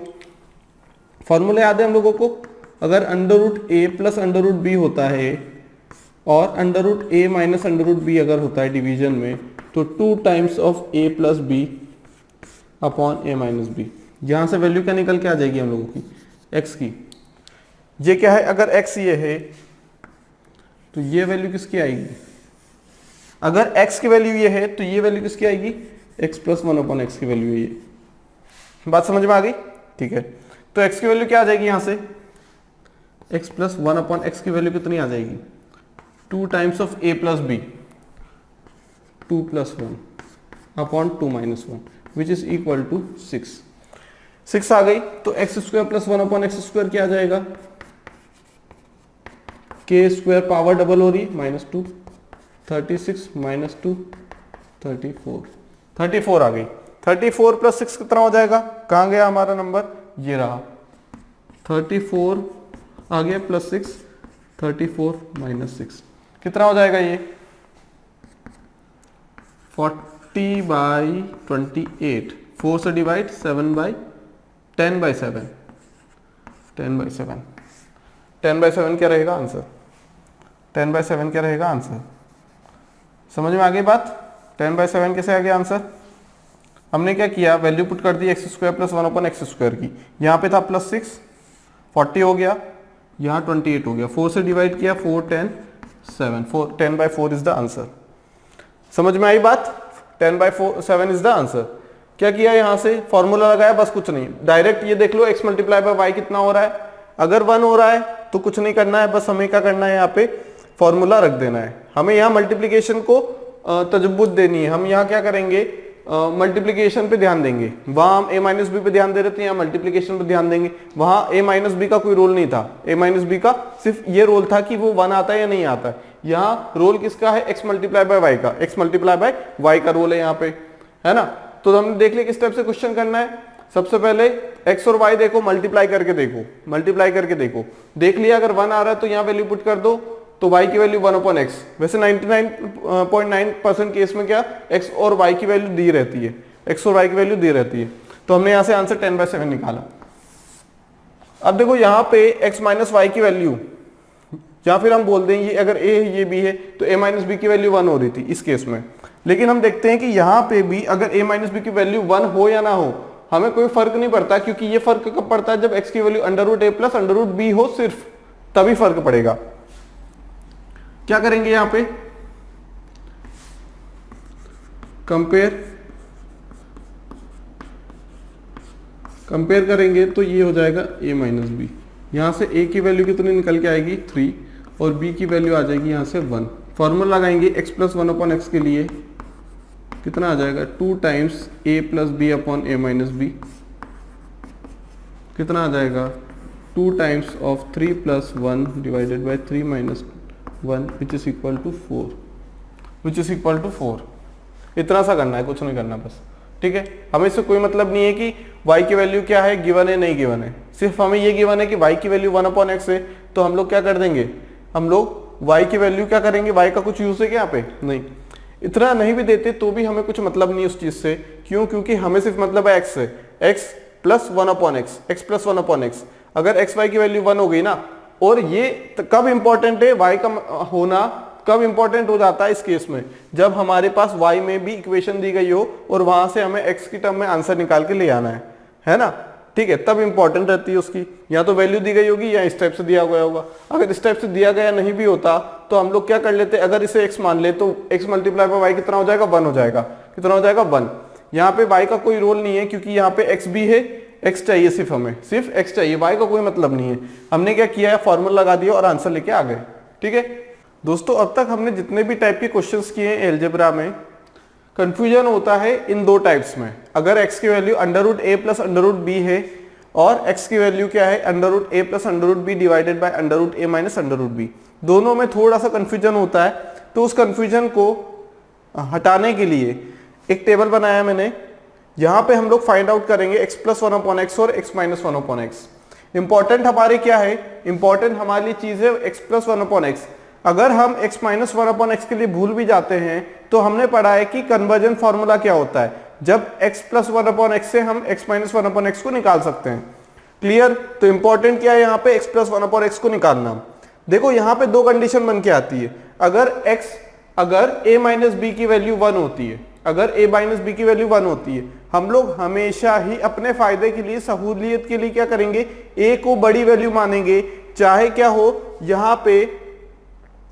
फॉर्मूले याद है हम लोगों को, अगर अंडर रूट ए प्लस अंडर रूट बी होता है और अंडर रूट ए माइनस अंडर रूट बी अगर होता है डिवीजन में, तो 2 times of a plus B upon a minus b. यहां से वैल्यू क्या निकल के आ जाएगी हम लोगों की, एक्स की। ये क्या है, अगर एक्स ये है तो ये वैल्यू किसकी आएगी, अगर x की वैल्यू ये है तो ये वैल्यू किसकी आएगी, x प्लस 1 अपॉन एक्स की वैल्यू है ये। बात समझ में आ गई, ठीक है। तो x की वैल्यू क्या आ जाएगी यहां से, x प्लस 1 अपॉन एक्स की वैल्यू कितनी आ जाएगी, 2 times of a plus b, 2 plus 1 upon 2 minus 1 which is equal to 6 आ गई। तो x square plus 1 upon x square क्या आ जाएगा, के स्क्वायर पावर डबल हो रही -2, 36 -2 34 आ गई। 34 प्लस 6 कितना हो जाएगा, कहां गया हमारा नंबर, ये रहा 34 आ गया प्लस 6, 34 माइनस 6 कितना हो जाएगा ये 40 बाई 28, 4 से divide 7 by 10 by 7, 10 by 7, 10 by 7 क्या रहेगा आंसर, 10 बाई 7 क्या रहेगा आंसर। समझ में आ गई बात, 10 बाई 7 कैसे आ गया आंसर। हमने क्या किया, वैल्यू पुट कर दी x square plus 1 upon x square की, यहाँ पे था प्लस 6, 40 हो गया, यहाँ 28 हो गया, 4 से डिवाइड किया 4 10 7, 10 बाई 4 इज द आंसर। समझ में आई बात, 10 बाई 7 इज द आंसर। क्या किया, यहाँ से फॉर्मूला लगाया, बस कुछ नहीं, डायरेक्ट ये देख लो एक्स मल्टीप्लाई बाय वाई कितना हो रहा है। अगर 1 हो रहा है तो कुछ नहीं करना है, बस हमें क्या करना है, यहाँ पे फॉर्मूला रख देना है। हमें यहाँ मल्टीप्लीकेशन को तजब्बुत देनी है। हम यहाँ क्या करेंगे, मल्टीप्लीकेशन पे ध्यान देंगे, वहां हम a माइनस बी पे ध्यान दे रहे थे, यहाँ मल्टीप्लीकेशन पे ध्यान देंगे। वहां a माइनस बी का कोई रोल नहीं था, a माइनस बी का सिर्फ ये रोल था कि वो 1 आता है या नहीं आता है। यहाँ रोल किसका है, x मल्टीप्लाई बाय वाई का, x मल्टीप्लाई बाय वाई का रोल है यहाँ पे, है ना। तो हमने देख लिया किस टाइप से क्वेश्चन करना है। सबसे पहले x और y देखो, मल्टीप्लाई करके देखो, मल्टीप्लाई करके देखो, देख लिया अगर 1 आ रहा है तो यहाँ वैल्यू पुट कर दो, तो y की वैल्यू 1 अपॉन एक्स। वैसे 99.9% केस में क्या x और y की वैल्यू दी रहती है, x और y की वैल्यू दी रहती है। तो हमने यहाँ से आंसर 10 बाई 7 निकाला। अब देखो यहाँ पे x माइनस वाई की वैल्यू, या फिर हम बोल दें ये अगर a है ये b है, तो a माइनस बी की वैल्यू 1 हो रही थी इस केस में। लेकिन हम देखते हैं कि यहाँ पे भी अगर a माइनस बी की वैल्यू 1 हो या ना हो, हमें कोई फर्क नहीं पड़ता, क्योंकि ये फर्क कब पड़ता है, जब x की value under root a plus under root b हो, सिर्फ तभी फर्क पड़ेगा। क्या करेंगे यहाँ पे, कंपेयर करेंगे तो ये हो जाएगा a माइनस बी। यहाँ से a की वैल्यू कितनी निकल के आएगी 3, और b की वैल्यू आ जाएगी यहाँ से 1। फॉर्मूला लगाएंगे x प्लस 1 अपॉन एक्स के लिए, कितना आ जाएगा 2 times a plus B upon a minus b, कितना आ जाएगा 2 times of 3 plus 1 divided by 3 minus 1 which is equal to 4, which is equal to 4। इतना सा करना है, कुछ नहीं करना बस, ठीक है। हमें इससे कोई मतलब नहीं है कि y की वैल्यू क्या है, गिवन है नहीं गिवन है, सिर्फ हमें ये गिवन है कि y की वैल्यू 1 अपॉन एक्स है। तो हम लोग क्या कर देंगे, हम लोग y की वैल्यू क्या करेंगे, y का कुछ यूज है क्या यहाँ पे, नहीं। इतना नहीं भी देते तो भी हमें कुछ मतलब नहीं उस चीज से, क्यों, क्योंकि हमें सिर्फ मतलब है x से, x plus 1 upon x, x plus 1 upon x. अगर एक्स वाई की वैल्यू 1 हो गई ना, और ये कब इंपॉर्टेंट है, y का होना कब इंपॉर्टेंट हो जाता है इस केस में, जब हमारे पास y में भी इक्वेशन दी गई हो और वहां से हमें x की टर्म में आंसर निकाल के ले आना है ना, ठीक है, तब इंपॉर्टेंट रहती है उसकी। या तो वैल्यू दी गई होगी या इस टाइप से दिया गया होगा। अगर इस टाइप से दिया गया नहीं भी होता तो हम लोग क्या कर लेते, अगर इसे x मान ले तो x मल्टीप्लाई बाय y कितना हो जाएगा, 1 हो जाएगा। कितना हो जाएगा, 1। यहाँ पे y का कोई रोल नहीं है, क्योंकि यहाँ पे x भी है, x चाहिए सिर्फ हमें, सिर्फ x चाहिए, y का कोई मतलब नहीं है। हमने क्या किया है, फॉर्मूला लगा दिया और आंसर लेके आ गए। ठीक है दोस्तों, अब तक हमने जितने भी टाइप के क्वेश्चंस किए हैं एलजेब्रा में, कंफ्यूजन होता है इन दो टाइप्स में। अगर x की वैल्यू अंडर रूट ए प्लस अंडर रूट बी है और x की वैल्यू क्या है, under root A plus under root B divided by under root A minus under root b, दोनों में थोड़ा सा कंफ्यूजन होता है। तो उस कंफ्यूजन को हटाने के लिए एक टेबल बनाया मैंने, यहाँ पे हम लोग फाइंड आउट करेंगे x प्लस 1 अपॉन एक्स और x minus 1 upon x. Important हमारे क्या है, इंपॉर्टेंट हमारे लिए चीज है x प्लस 1 अपॉन एक्स। अगर हम x माइनस 1 अपॉन एक्स के लिए भूल भी जाते हैं तो हमने पढ़ा है कि कन्वर्जन फॉर्मूला क्या होता है, जब x प्लस 1 अपॉन एक्स से हम x माइनस 1 अपॉन एक्स को निकाल सकते हैं। क्लियर। तो इंपॉर्टेंट क्या है यहाँ पे, x प्लस 1 अपॉन एक्स को निकालना। देखो यहाँ पे दो कंडीशन बन के आती है। अगर a माइनस बी की वैल्यू 1 होती है, अगर a माइनस बी की वैल्यू 1 होती है, हम लोग हमेशा ही अपने फायदे के लिए, सहूलियत के लिए क्या करेंगे, a को बड़ी वैल्यू मानेंगे, चाहे क्या हो। यहाँ पे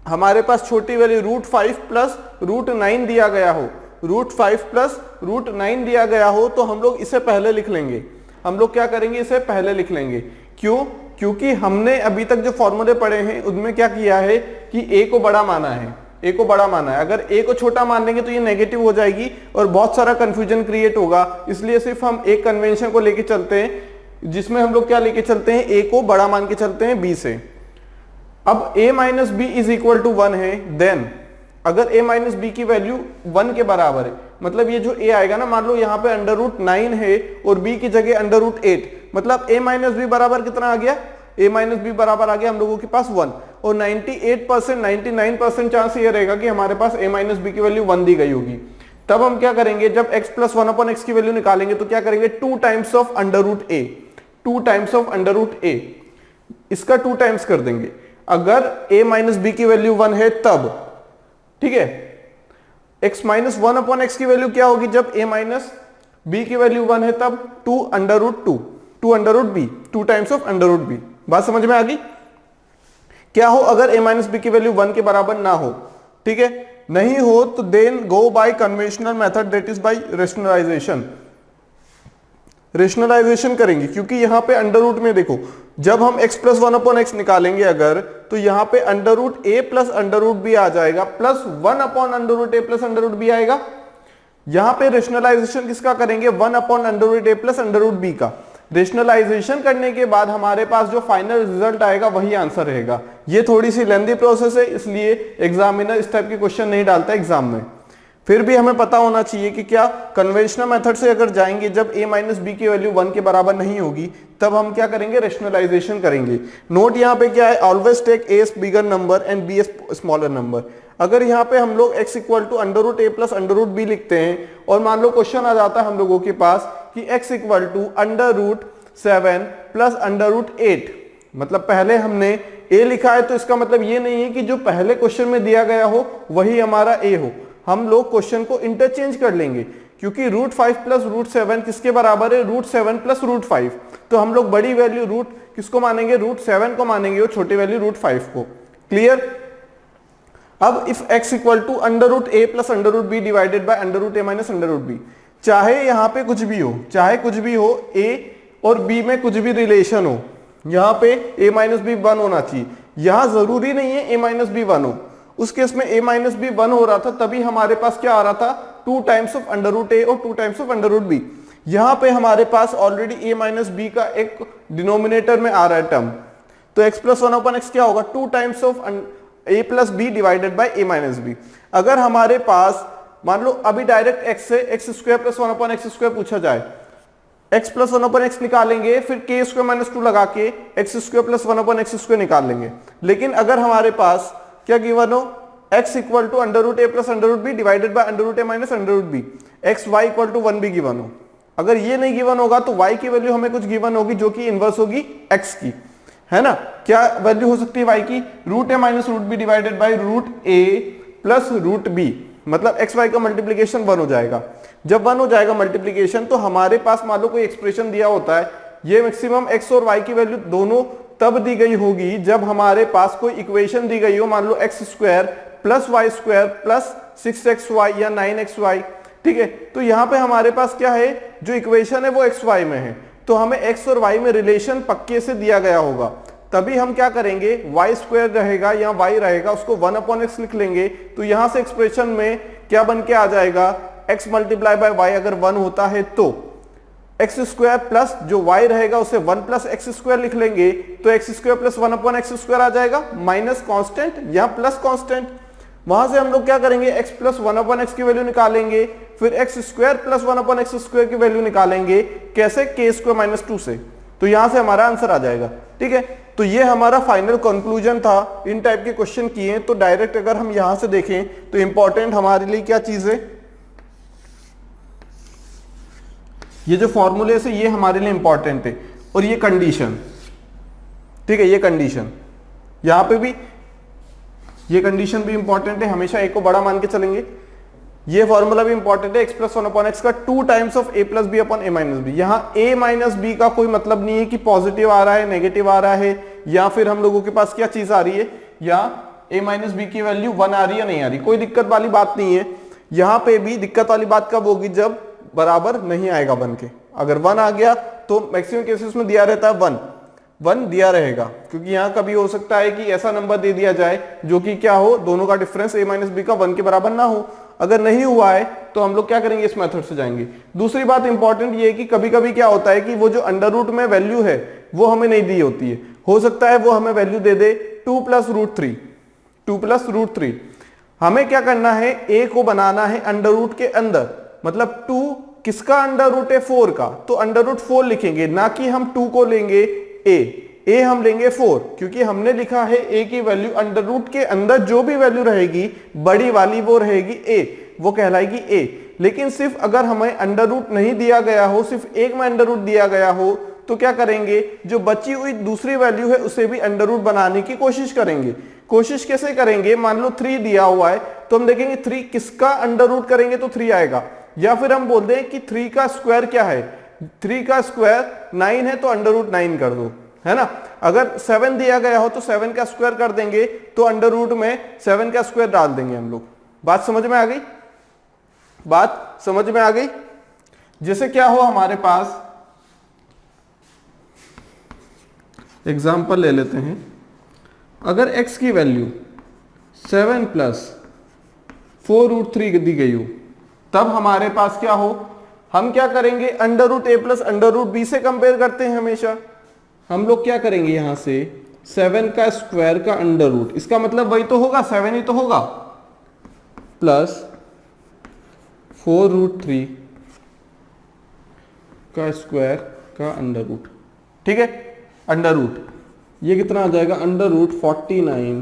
हमारे पास छोटी वैल्यू √5 प्लस √9 दिया गया हो, √5 प्लस √9 दिया गया हो, तो हम लोग इसे पहले लिख लेंगे। हम लोग क्या करेंगे, इसे पहले लिख लेंगे। क्यों, क्योंकि हमने अभी तक जो फॉर्मूले पढ़े हैं उनमें क्या किया है कि a को बड़ा माना है, a को बड़ा माना है। अगर a को छोटा मान लेंगे तो ये नेगेटिव हो जाएगी और बहुत सारा कंफ्यूजन क्रिएट होगा। इसलिए सिर्फ हम एक कन्वेंशन को लेके चलते हैं, जिसमें हम लोग क्या लेके चलते हैं, a को बड़ा मान के चलते हैं b से। अब a minus b is equal to 1 है, देन अगर a माइनस बी की वैल्यू 1 के बराबर है, मतलब ये जो a आएगा ना, मान लो यहाँ पे अंडर रूट 9 है और b की जगह अंडर रूट 8, मतलब a माइनस बी बराबर कितना आ गया, a माइनस बी बराबर आ गया हम लोगों के पास 1। और 98% 99% चांस ये रहेगा कि हमारे पास a माइनस बी की वैल्यू 1 दी गई होगी। तब हम क्या करेंगे, जब x प्लस 1 अपॉन एक्स की वैल्यू निकालेंगे तो क्या करेंगे, 2 times of under root a, 2 times of under root a, इसका 2 टाइम्स कर देंगे। अगर a माइनस बी की वैल्यू 1 है तब, ठीक है, x माइनस 1 अपॉन एक्स की वैल्यू क्या होगी, जब a माइनस बी की वैल्यू 1 है तब 2 under root 2 under root b, 2 times of under root b. बात समझ में आ गई। क्या हो अगर a माइनस बी की वैल्यू 1 के बराबर ना हो, ठीक है, नहीं हो तो then go by conventional method, that is by rationalisation. Rationalisation करेंगे, क्योंकि यहाँ पे अंडर रूट में देखो, जब हम x प्लस 1 अपॉन एक्स निकालेंगे अगर, तो यहाँ पे under root a plus under root b आ जाएगा, plus 1 upon under root a plus under root b आएगा। यहाँ पे रेशनलाइजेशन किसका करेंगे, 1 upon under root a plus under root b का। रेशनलाइजेशन करने के बाद हमारे पास जो फाइनल रिजल्ट आएगा वही आंसर रहेगा। ये थोड़ी सी लेंदी प्रोसेस है, इसलिए एग्जामिनर इस टाइप के क्वेश्चन नहीं डालता एग्जाम में। फिर भी हमें पता होना चाहिए कि क्या कन्वेंशनल मेथड से अगर जाएंगे, जब a माइनस बी की वैल्यू 1 के बराबर नहीं होगी, तब हम क्या करेंगे, रेशनलाइजेशन करेंगे। नोट यहाँ पे क्या है, always take a bigger number and b smaller number. अगर यहाँ पे हम लोग x equal to under root a plus under root b लिखते हैं और मान लो क्वेश्चन आ जाता है हम लोगों के पास कि x equal to under root 7 plus under root 8, मतलब पहले हमने a लिखा है तो इसका मतलब ये नहीं है कि जो पहले क्वेश्चन में दिया गया हो वही हमारा a हो। हम लोग क्वेश्चन को इंटरचेंज कर लेंगे, क्योंकि √5 प्लस √7 किसके बराबर है, √7 प्लस √5। तो हम लोग बड़ी वैल्यू रूट किसको मानेंगे, √7 को मानेंगे और छोटी वैल्यू √5 को। क्लियर। अब if x equal to under root a plus under root b divided by under root a minus under root b, चाहे यहाँ पे कुछ भी हो, चाहे कुछ भी हो, a और b में कुछ भी रिलेशन हो, यहाँ पे a माइनस बी 1 होना चाहिए। यहाँ जरूरी नहीं है a माइनस बी 1 हो, उस केस में a माइनस बी 1 हो रहा था तभी हमारे पास क्या आ रहा था, 2 times of under root a और 2 times of under root b। यहाँ पे हमारे पास ऑलरेडी a माइनस बी का एक डिनोमिनेटर में आ रहा है टर्म, तो x प्लस 1 अपॉन एक्स क्या होगा, 2 times of a plus B divided by a minus B. अगर हमारे पास मान लो अभी डायरेक्ट x से X square plus 1 upon x square पूछा जाए, x प्लस 1 अपॉन एक्स निकालेंगे, फिर k स्क्वायर माइनस 2 लगा के x square plus 1 upon x square निकाल लेंगे। लेकिन अगर हमारे पास क्या गिवन हो, x equal to under root A plus under root B divided by under root A minus under root B, X Y equal to 1 भी गिवन हो। अगर ये नहीं गिवन होगा तो y की वैल्यू हमें कुछ गिवन होगी जो कि इनवर्स होगी x की, है ना। क्या वैल्यू हो सकती है y की, root A minus root B divided by root A plus root B, मतलब एक्स वाई का मल्टीप्लीकेशन 1 हो जाएगा। जब 1 हो जाएगा मल्टीप्लीकेशन, तो हमारे पास मान लो कोई एक्सप्रेशन दिया होता है, ये मैक्सिमम x और y की वैल्यू दोनों तब दी गई होगी जब हमारे पास कोई इक्वेशन दी गई हो, मान लो x square plus y square plus 6xy या 9xy, ठीक है। तो यहाँ पे हमारे पास क्या है, जो इक्वेशन है वो एक्स वाई में है, तो हमें एक्स और वाई में रिलेशन पक्के से दिया गया होगा, तभी हम क्या करेंगे, वाई स्क्वायर रहेगा या वाई रहेगा उसको 1/x लिख लेंगे। तो यहां से एक्सप्रेशन में क्या बन के आ जाएगा, x मल्टीप्लाई बाय वाई अगर 1 होता है तो एक्स स्क्वायर प्लस जो y रहेगा उसे 1 प्लस एक्स स्क्वायर लिख लेंगे, तो x square plus 1/x square आ जाएगा, माइनस कांस्टेंट या प्लस कांस्टेंट। वहां से हम लोग क्या करेंगे, x प्लस 1/x की वैल्यू निकालेंगे, फिर x square plus 1/x square की वैल्यू निकालेंगे, कैसे, k स्क्वायर माइनस 2 से। तो यहां से हमारा आंसर आ जाएगा, ठीक है। तो ये हमारा फाइनल कंक्लूजन था। इन टाइप के क्वेश्चन किए तो डायरेक्ट अगर हम यहां से देखें तो इंपॉर्टेंट हमारे लिए क्या चीज है, ये जो फॉर्मूले से ये हमारे लिए इंपॉर्टेंट है, और ये कंडीशन, ठीक है, ये कंडीशन यहां पे भी, ये कंडीशन भी इंपॉर्टेंट है, हमेशा ए को बड़ा मान के चलेंगे। ये फॉर्मूला भी इंपॉर्टेंट है, x प्लस 1/x का 2 times of a plus B upon a minus B. यहाँ a माइनस बी का कोई मतलब नहीं है कि पॉजिटिव आ रहा है, नेगेटिव आ रहा है, या फिर हम लोगों के पास क्या चीज आ रही है, या a माइनस बी की वैल्यू 1 आ रही है या नहीं आ रही, कोई दिक्कत वाली बात नहीं है। यहाँ पे भी दिक्कत वाली बात कब होगी, जब बराबर नहीं आएगा 1 के। अगर 1 आ गया तो मैक्सिमम केसेस में दिया रहता है 1 दिया रहेगा, क्योंकि यहाँ कभी हो सकता है कि ऐसा नंबर दे दिया जाए जो कि क्या हो, दोनों का डिफरेंस a माइनस बी का 1 के बराबर ना हो। अगर नहीं हुआ है तो हम लोग क्या करेंगे, इस मेथड से जाएंगे। दूसरी बात इंपॉर्टेंट ये है कि कभी कभी क्या होता है कि वो जो अंडर रूट में वैल्यू है वो हमें नहीं दी होती है, हो सकता है वो हमें वैल्यू दे दे 2 प्लस रूट 3। हमें क्या करना है, a को बनाना है अंडर रूट के अंदर, मतलब 2 किसका अंडर रूट है, 4 का, तो अंडर रूट 4 लिखेंगे, ना कि हम 2 को लेंगे a हम लेंगे 4, क्योंकि हमने लिखा है a की वैल्यू अंडर रूट के अंदर जो भी वैल्यू रहेगी बड़ी वाली वो रहेगी a, वो कहलाएगी a। लेकिन सिर्फ अगर हमें अंडर रूट नहीं दिया गया हो, सिर्फ एक में अंडर रूट दिया गया हो, तो क्या करेंगे, जो बची हुई दूसरी वैल्यू है उसे भी अंडर रूट बनाने की कोशिश करेंगे। कोशिश कैसे करेंगे, मान लो 3 दिया हुआ है तो हम देखेंगे 3 किसका अंडर रूट करेंगे तो 3 आएगा, या फिर हम बोल दें कि 3 का स्क्वायर क्या है, 3 का स्क्वायर 9 है तो अंडर रूट 9 कर दो, है ना। अगर 7 दिया गया हो तो 7 का स्क्वायर कर देंगे, तो अंडर रूट में 7 का स्क्वायर डाल देंगे हम लोग। बात समझ में आ गई, बात समझ में आ गई। जैसे क्या हो, हमारे पास एग्जांपल ले लेते हैं, अगर x की वैल्यू 7 प्लस 4 रूट 3 दी गई हो, तब हमारे पास क्या हो, हम क्या करेंगे, under root a plus under root b से कंपेयर करते हैं हमेशा। हम लोग क्या करेंगे, यहां से 7 का स्क्वायर का अंडर रूट, इसका मतलब वही तो होगा, 7 ही तो होगा, प्लस 4 रूट 3 का स्क्वायर का अंडर रूट, ठीक है। अंडर रूट ये कितना आ जाएगा, अंडर रूट 49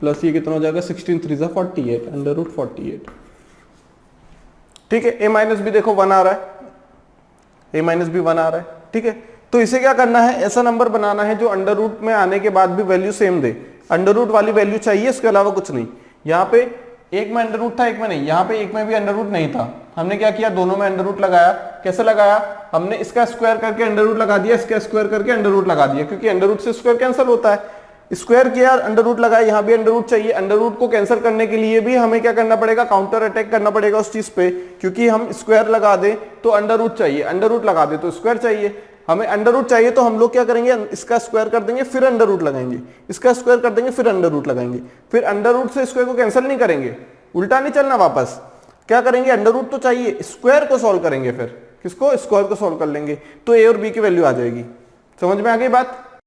प्लस ये कितना हो जाएगा, 16 3 जा 48, अंडर रूट 48, ठीक है। a माइनस भी देखो 1 आ रहा है, a माइनस भी 1 आ रहा है, ठीक है। तो इसे क्या करना है, ऐसा नंबर बनाना है जो अंडर रूट में आने के बाद भी वैल्यू सेम दे, अंडर रूट वाली वैल्यू चाहिए, इसके अलावा कुछ नहीं। यहाँ पे एक में अंडर रूट था, एक में नहीं, यहाँ पे एक में भी अंडर रूट नहीं था, हमने क्या किया, दोनों में अंडर रूट लगाया। कैसे लगाया, हमने इसका स्क्वायर करके अंडर रूट लगा दिया, इसका स्क्वायर करके अंडर रूट लगा दिया, क्योंकि अंडर रूट से स्क्वायर कैंसिल होता है। स्क्वायर किया, अंडर रूट लगाया, यहाँ भी अंडर रूट चाहिए। अंडर रूट को कैंसिल करने के लिए भी हमें क्या करना पड़ेगा, काउंटर अटैक करना पड़ेगा उस चीज पे, क्योंकि हम स्क्वायर लगा दे तो अंडर रूट चाहिए, अंडर रूट लगा दे तो स्क्वायर चाहिए। हमें अंडर रूट चाहिए तो हम लोग क्या करेंगे, इसका स्क्वायर कर देंगे फिर अंडर रूट लगाएंगे, इसका स्क्वायर कर देंगे फिर अंडर रूट लगाएंगे, फिर अंडर रूट से स्क्वायर को कैंसिल नहीं करेंगे, उल्टा नहीं चलना वापस, क्या करेंगे, अंडर रूट तो चाहिए, स्क्वायर को सॉल्व करेंगे, फिर किसको, स्क्वायर को सॉल्व कर लेंगे, तो a और b की वैल्यू आ जाएगी। समझ में आ गई बात।